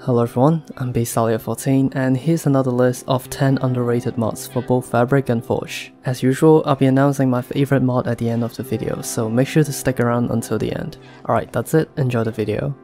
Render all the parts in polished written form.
Hello everyone, I'm Besalia14 and here's another list of 10 underrated mods for both Fabric and Forge. As usual, I'll be announcing my favorite mod at the end of the video, so make sure to stick around until the end. Alright, that's it, enjoy the video.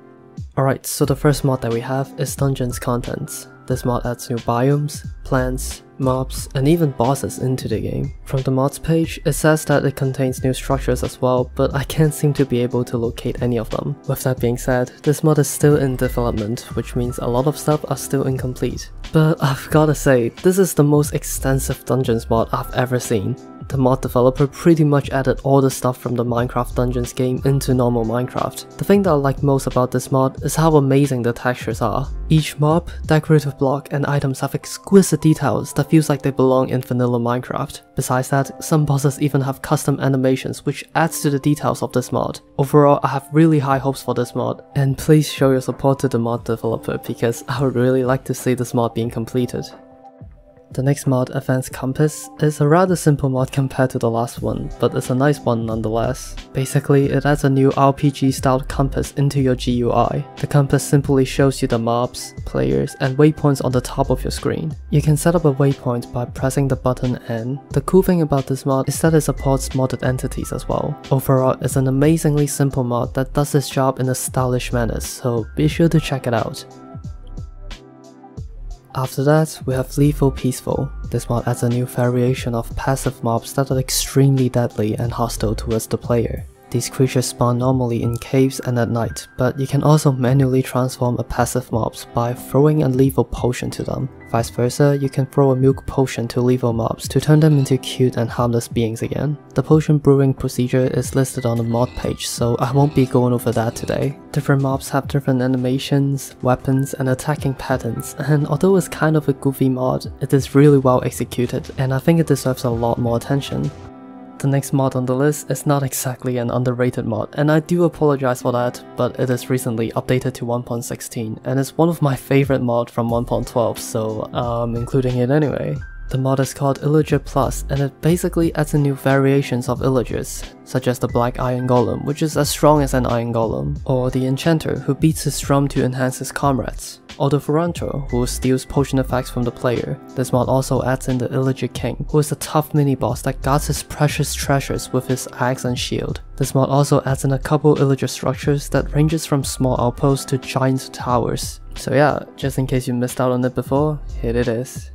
Alright, so the first mod that we have is Dungeons Contents. This mod adds new biomes, plants, mobs, and even bosses into the game. From the mods page, it says that it contains new structures as well, but I can't seem to be able to locate any of them. With that being said, this mod is still in development, which means a lot of stuff are still incomplete. But I've gotta say, this is the most extensive Dungeons mod I've ever seen. The mod developer pretty much added all the stuff from the Minecraft Dungeons game into normal Minecraft. The thing that I like most about this mod is how amazing the textures are. Each mob, decorative block, and items have exquisite details that feels like they belong in vanilla Minecraft. Besides that, some bosses even have custom animations which adds to the details of this mod. Overall, I have really high hopes for this mod, and please show your support to the mod developer because I would really like to see this mod being completed. The next mod, Advanced Compass, is a rather simple mod compared to the last one, but it's a nice one nonetheless. Basically, it adds a new RPG-styled compass into your GUI. The compass simply shows you the mobs, players, and waypoints on the top of your screen. You can set up a waypoint by pressing the button N. The cool thing about this mod is that it supports modded entities as well. Overall, it's an amazingly simple mod that does its job in a stylish manner, so be sure to check it out. After that, we have Lethal Peaceful. This mod adds a new variation of passive mobs that are extremely deadly and hostile towards the player. These creatures spawn normally in caves and at night, but you can also manually transform a passive mobs by throwing a lethal potion to them. Vice versa, you can throw a milk potion to lethal mobs to turn them into cute and harmless beings again. The potion brewing procedure is listed on the mod page, so I won't be going over that today. Different mobs have different animations, weapons, and attacking patterns, and although it's kind of a goofy mod, it is really well executed, and I think it deserves a lot more attention. The next mod on the list is not exactly an underrated mod, and I do apologize for that, but it is recently updated to 1.16 and is one of my favorite mods from 1.12, so I'm including it anyway. The mod is called Illager Plus, and it basically adds in new variations of Illagers, such as the Black Iron Golem, which is as strong as an Iron Golem, or the Enchanter, who beats his drum to enhance his comrades, or the Furanto, who steals potion effects from the player. This mod also adds in the Illager King, who is a tough mini-boss that guards his precious treasures with his axe and shield. This mod also adds in a couple Illager structures that ranges from small outposts to giant towers. So yeah, just in case you missed out on it before, here it is.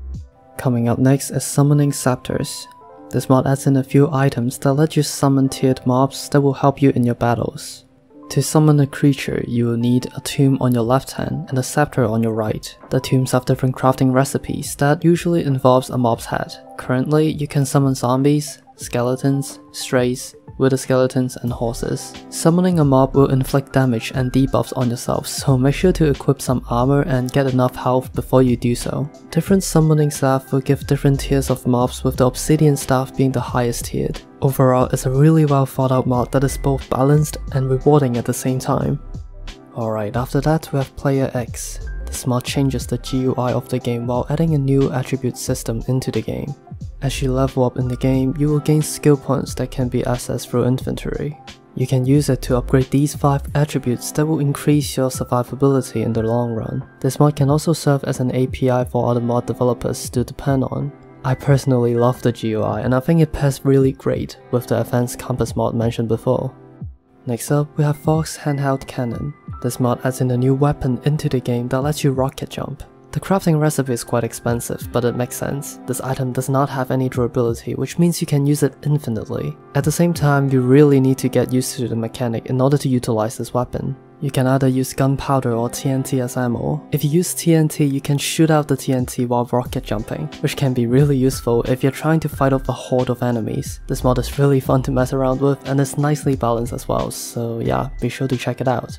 Coming up next is Summoning Scepters. This mod adds in a few items that let you summon tiered mobs that will help you in your battles. To summon a creature, you will need a tomb on your left hand and a scepter on your right. The tombs have different crafting recipes that usually involves a mob's head. Currently, you can summon zombies, skeletons, strays, wither skeletons, and horses. Summoning a mob will inflict damage and debuffs on yourself, so make sure to equip some armor and get enough health before you do so. Different summoning staff will give different tiers of mobs, with the obsidian staff being the highest tiered. Overall, it's a really well thought out mod that is both balanced and rewarding at the same time. Alright, after that we have PlayerEx. This mod changes the GUI of the game while adding a new attribute system into the game. As you level up in the game, you will gain skill points that can be accessed through inventory. You can use it to upgrade these 5 attributes that will increase your survivability in the long run. This mod can also serve as an API for other mod developers to depend on. I personally love the GUI and I think it pairs really great with the Advanced Compass mod mentioned before. Next up, we have Fox Handheld Cannon. This mod adds in a new weapon into the game that lets you rocket jump. The crafting recipe is quite expensive, but it makes sense. This item does not have any durability, which means you can use it infinitely. At the same time, you really need to get used to the mechanic in order to utilize this weapon. You can either use gunpowder or TNT as ammo. If you use TNT, you can shoot out the TNT while rocket jumping, which can be really useful if you're trying to fight off a horde of enemies. This mod is really fun to mess around with and is nicely balanced as well, so yeah, be sure to check it out.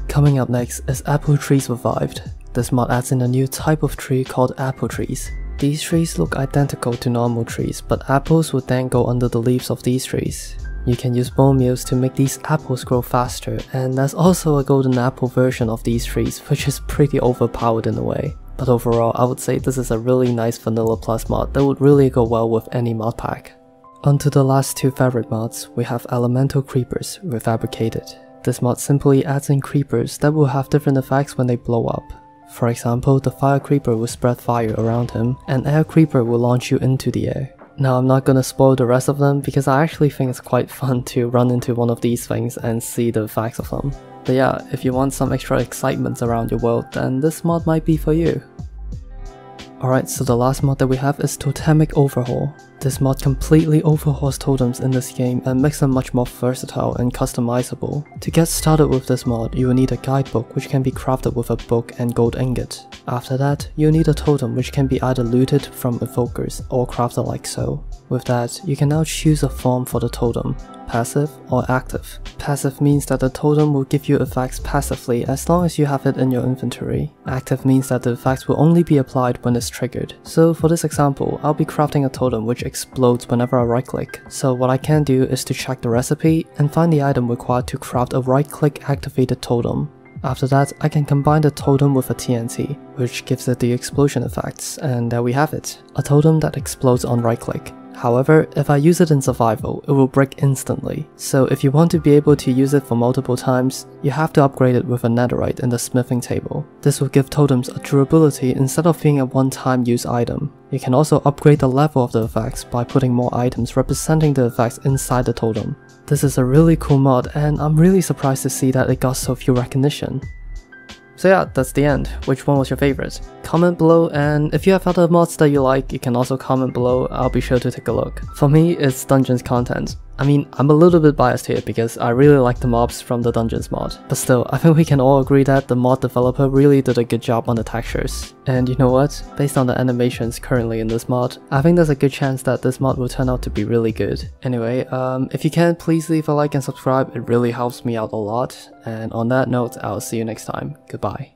Coming up next is Apple Trees Revived. This mod adds in a new type of tree called apple trees. These trees look identical to normal trees, but apples would then go under the leaves of these trees. You can use bone meals to make these apples grow faster, and there's also a golden apple version of these trees, which is pretty overpowered in a way. But overall, I would say this is a really nice Vanilla Plus mod that would really go well with any mod pack. Onto the last 2 favorite mods, we have Elemental Creepers, Refabricated. This mod simply adds in creepers that will have different effects when they blow up. For example, the fire creeper will spread fire around him, and air creeper will launch you into the air. Now I'm not gonna spoil the rest of them because I actually think it's quite fun to run into one of these things and see the effects of them. But yeah, if you want some extra excitement around your world, then this mod might be for you. Alright, so the last mod that we have is Totemic Overhaul. This mod completely overhauls totems in this game and makes them much more versatile and customizable. To get started with this mod, you will need a guidebook which can be crafted with a book and gold ingot. After that, you'll need a totem which can be either looted from evokers or crafted like so. With that, you can now choose a form for the totem, passive or active. Passive means that the totem will give you effects passively as long as you have it in your inventory. Active means that the effects will only be applied when it's triggered. So for this example, I'll be crafting a totem which explodes whenever I right click. So what I can do is to check the recipe and find the item required to craft a right click activated totem. After that, I can combine the totem with a TNT, which gives it the explosion effects, and there we have it, a totem that explodes on right click. However, if I use it in survival, it will break instantly, so if you want to be able to use it for multiple times, you have to upgrade it with a netherite in the smithing table. This will give totems a durability instead of being a one-time use item. You can also upgrade the level of the effects by putting more items representing the effects inside the totem. This is a really cool mod, and I'm really surprised to see that it got so few recognition. So yeah, that's the end. Which one was your favorite? Comment below, and if you have other mods that you like, you can also comment below. I'll be sure to take a look. For me, it's Dungeons content. I mean, I'm a little bit biased here because I really like the mobs from the Dungeons mod. But still, I think we can all agree that the mod developer really did a good job on the textures. And you know what? Based on the animations currently in this mod, I think there's a good chance that this mod will turn out to be really good. Anyway, if you can, please leave a like and subscribe. It really helps me out a lot. And on that note, I'll see you next time. Goodbye.